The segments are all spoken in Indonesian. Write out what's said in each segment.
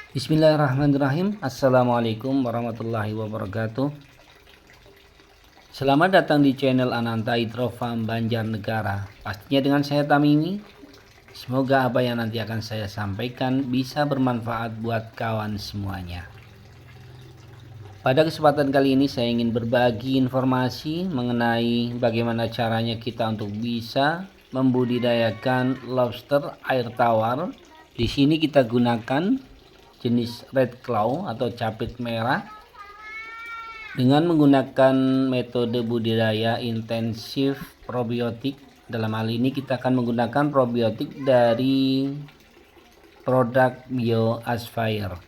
Bismillahirrahmanirrahim. Assalamualaikum warahmatullahi wabarakatuh. Selamat datang di channel Ananta Hydrofarm Banjarnegara. Pastinya dengan saya Tamimi. Semoga apa yang nanti akan saya sampaikan bisa bermanfaat buat kawan semuanya. Pada kesempatan kali ini saya ingin berbagi informasi mengenai bagaimana caranya kita untuk bisa membudidayakan lobster air tawar. Di sini kita gunakan jenis red claw atau capit merah dengan menggunakan metode budidaya intensif probiotik. Dalam hal ini kita akan menggunakan probiotik dari produk Bioaspire.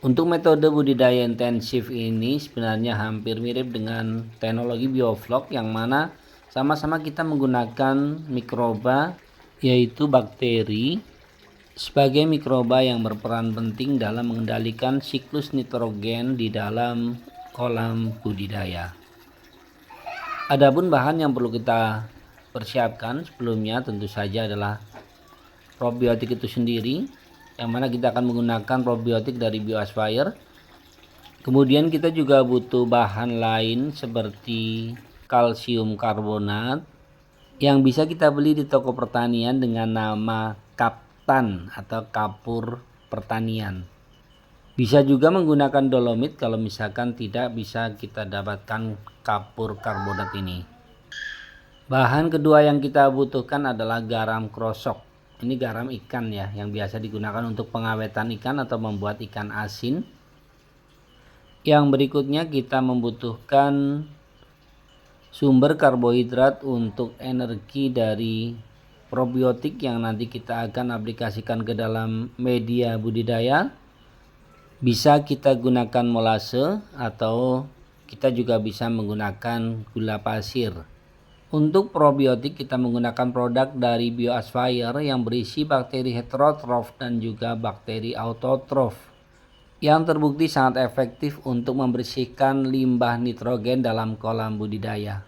Untuk metode budidaya intensif ini sebenarnya hampir mirip dengan teknologi bioflok, yang mana sama-sama kita menggunakan mikroba yaitu bakteri sebagai mikroba yang berperan penting dalam mengendalikan siklus nitrogen di dalam kolam budidaya. Adapun bahan yang perlu kita persiapkan sebelumnya tentu saja adalah probiotik itu sendiri, yang mana kita akan menggunakan probiotik dari Bioaspire. Kemudian kita juga butuh bahan lain seperti kalsium karbonat yang bisa kita beli di toko pertanian dengan nama atau kapur pertanian. Bisa juga menggunakan dolomit kalau misalkan tidak bisa kita dapatkan kapur karbonat ini. Bahan kedua yang kita butuhkan adalah garam krosok. Ini garam ikan ya, yang biasa digunakan untuk pengawetan ikan atau membuat ikan asin. Yang berikutnya kita membutuhkan sumber karbohidrat untuk energi dari probiotik yang nanti kita akan aplikasikan ke dalam media budidaya. Bisa kita gunakan molase atau kita juga bisa menggunakan gula pasir. Untuk probiotik kita menggunakan produk dari Bioaspire yang berisi bakteri heterotrof dan juga bakteri autotrof, yang terbukti sangat efektif untuk membersihkan limbah nitrogen dalam kolam budidaya.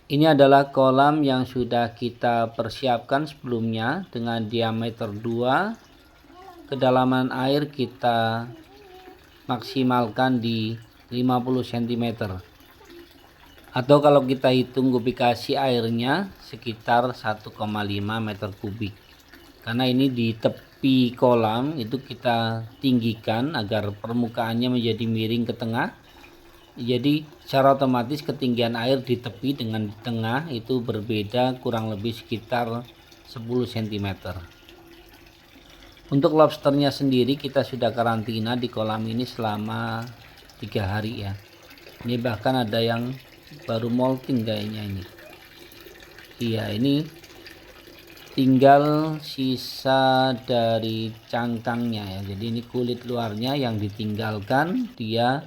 Ini adalah kolam yang sudah kita persiapkan sebelumnya dengan diameter 2. Kedalaman air kita maksimalkan di 50 cm. Atau kalau kita hitung kubikasi airnya sekitar 1,5 meter kubik. Karena ini di tepi kolam itu kita tinggikan agar permukaannya menjadi miring ke tengah. Jadi secara otomatis ketinggian air di tepi dengan di tengah itu berbeda kurang lebih sekitar 10 cm. Untuk lobsternya sendiri kita sudah karantina di kolam ini selama 3 hari ya. Ini bahkan ada yang baru molting kayaknya ini. Iya, ini tinggal sisa dari cangkangnya ya. Jadi ini kulit luarnya yang ditinggalkan dia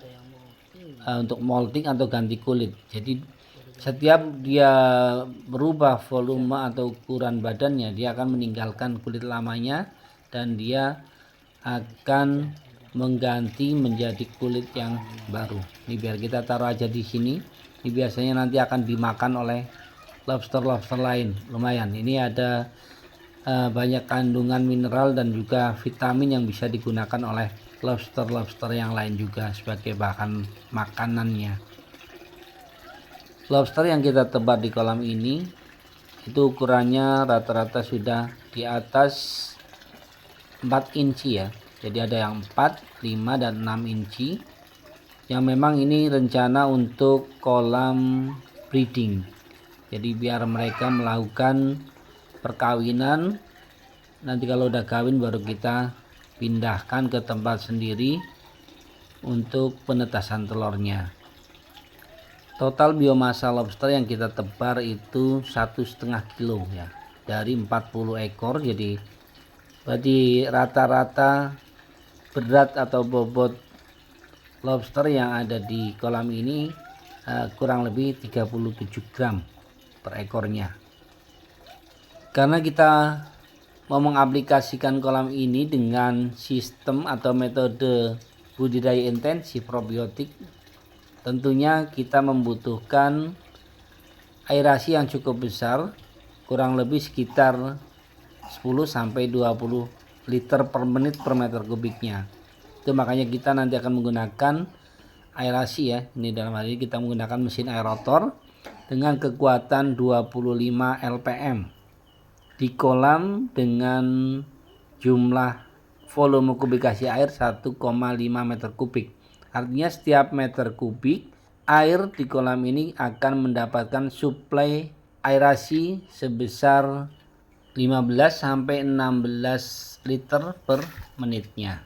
untuk molting atau ganti kulit. Jadi setiap dia berubah volume atau ukuran badannya, dia akan meninggalkan kulit lamanya dan dia akan mengganti menjadi kulit yang baru. Ini biar kita taruh aja di sini. Ini biasanya nanti akan dimakan oleh lobster-lobster lain. Lumayan. Ini ada banyak kandungan mineral dan juga vitamin yang bisa digunakan oleh lobster-lobster yang lain juga sebagai bahan makanannya. Lobster yang kita tebar di kolam ini itu ukurannya rata-rata sudah di atas 4 inci ya. Jadi ada yang 4, 5 dan 6 inci. Yang memang ini rencana untuk kolam breeding. Jadi biar mereka melakukan perkawinan, nanti kalau udah kawin baru kita pindahkan ke tempat sendiri untuk penetasan telurnya. Total biomasa lobster yang kita tebar itu 1,5 kilo ya, dari 40 ekor. Jadi berarti rata-rata berat atau bobot lobster yang ada di kolam ini kurang lebih 37 gram per ekornya. Karena kita mau mengaplikasikan kolam ini dengan sistem atau metode budidaya intensif probiotik, tentunya kita membutuhkan aerasi yang cukup besar, kurang lebih sekitar 10 sampai 20 liter per menit per meter kubiknya. Itu makanya kita nanti akan menggunakan aerasi ya. Ini dalam hal ini kita menggunakan mesin aerator dengan kekuatan 25 LPM di kolam dengan jumlah volume kubikasi air 1,5 meter kubik. Artinya setiap meter kubik air di kolam ini akan mendapatkan suplai aerasi sebesar 15 sampai 16 liter per menitnya.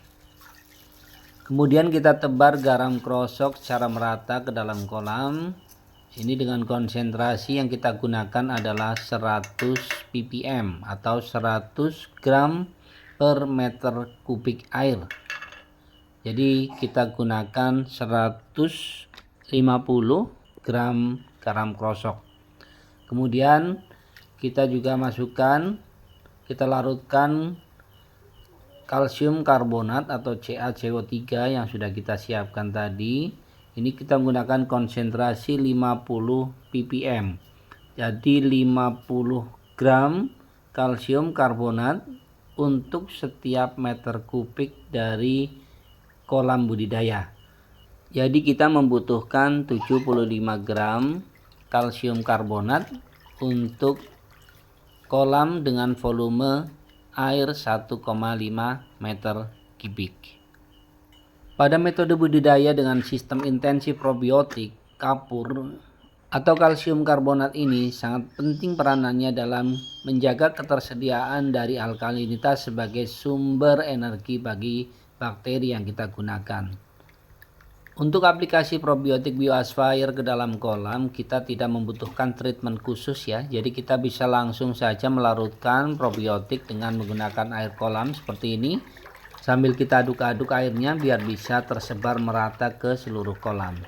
Kemudian kita tebar garam krosok secara merata ke dalam kolam. Ini dengan konsentrasi yang kita gunakan adalah 100 ppm atau 100 gram per meter kubik air. Jadi kita gunakan 150 gram garam krosok. Kemudian kita juga masukkan, kita larutkan kalsium karbonat atau CaCO3 yang sudah kita siapkan tadi. Ini kita menggunakan konsentrasi 50 ppm. Jadi 50 gram kalsium karbonat untuk setiap meter kubik dari kolam budidaya. Jadi kita membutuhkan 75 gram kalsium karbonat untuk kolam dengan volume air 1,5 meter kubik. Pada metode budidaya dengan sistem intensif probiotik, kapur atau kalsium karbonat ini sangat penting peranannya dalam menjaga ketersediaan dari alkalinitas sebagai sumber energi bagi bakteri yang kita gunakan. Untuk aplikasi probiotik bioaspire ke dalam kolam, kita tidak membutuhkan treatment khusus ya. Jadi kita bisa langsung saja melarutkan probiotik dengan menggunakan air kolam seperti ini. Sambil kita aduk-aduk airnya biar bisa tersebar merata ke seluruh kolam.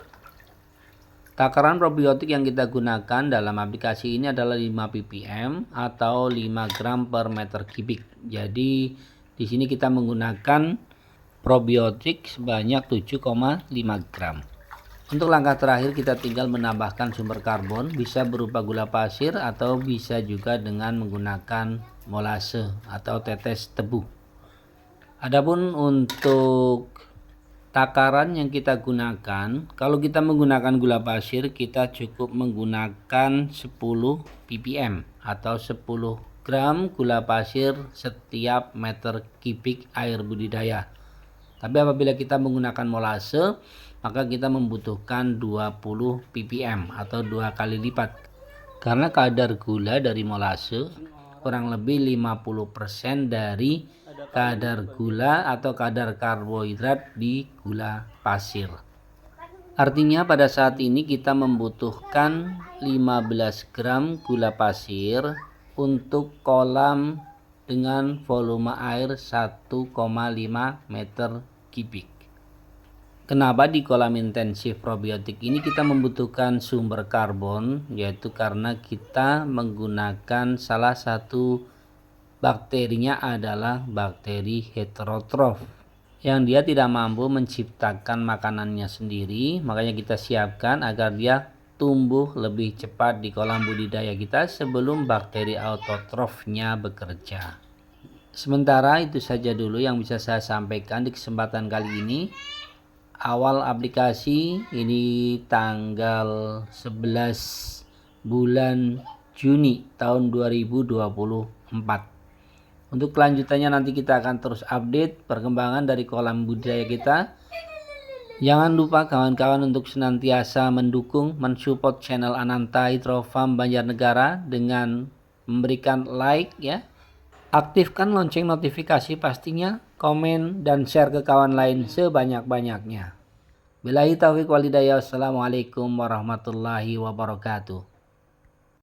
Takaran probiotik yang kita gunakan dalam aplikasi ini adalah 5 ppm atau 5 gram per meter kubik. Jadi di sini kita menggunakan probiotik sebanyak 7,5 gram. Untuk langkah terakhir kita tinggal menambahkan sumber karbon, bisa berupa gula pasir atau bisa juga dengan menggunakan molase atau tetes tebu. Adapun untuk takaran yang kita gunakan, kalau kita menggunakan gula pasir kita cukup menggunakan 10 ppm atau 10 gram gula pasir setiap meter kubik air budidaya. Tapi apabila kita menggunakan molase, maka kita membutuhkan 20 ppm atau 2 kali lipat. Karena kadar gula dari molase kurang lebih 50% dari kadar gula atau kadar karbohidrat di gula pasir. Artinya pada saat ini kita membutuhkan 15 gram gula pasir untuk kolam dengan volume air 1,5 meter kubik. Kenapa di kolam intensif probiotik ini kita membutuhkan sumber karbon? Yaitu karena kita menggunakan salah satu bakterinya adalah bakteri heterotrof yang dia tidak mampu menciptakan makanannya sendiri, makanya kita siapkan agar dia tumbuh lebih cepat di kolam budidaya kita sebelum bakteri autotrofnya bekerja. Sementara itu saja dulu yang bisa saya sampaikan di kesempatan kali ini. Awal aplikasi ini tanggal 11 bulan Juni tahun 2024. Untuk kelanjutannya nanti kita akan terus update perkembangan dari kolam budidaya kita. Jangan lupa kawan-kawan untuk senantiasa mendukung, mensupport channel Ananta Hydro Farm Banjarnegara dengan memberikan like ya. Aktifkan lonceng notifikasi pastinya, komen dan share ke kawan lain sebanyak-banyaknya. Billahi taufiq walhidayah. Wassalamualaikum warahmatullahi wabarakatuh.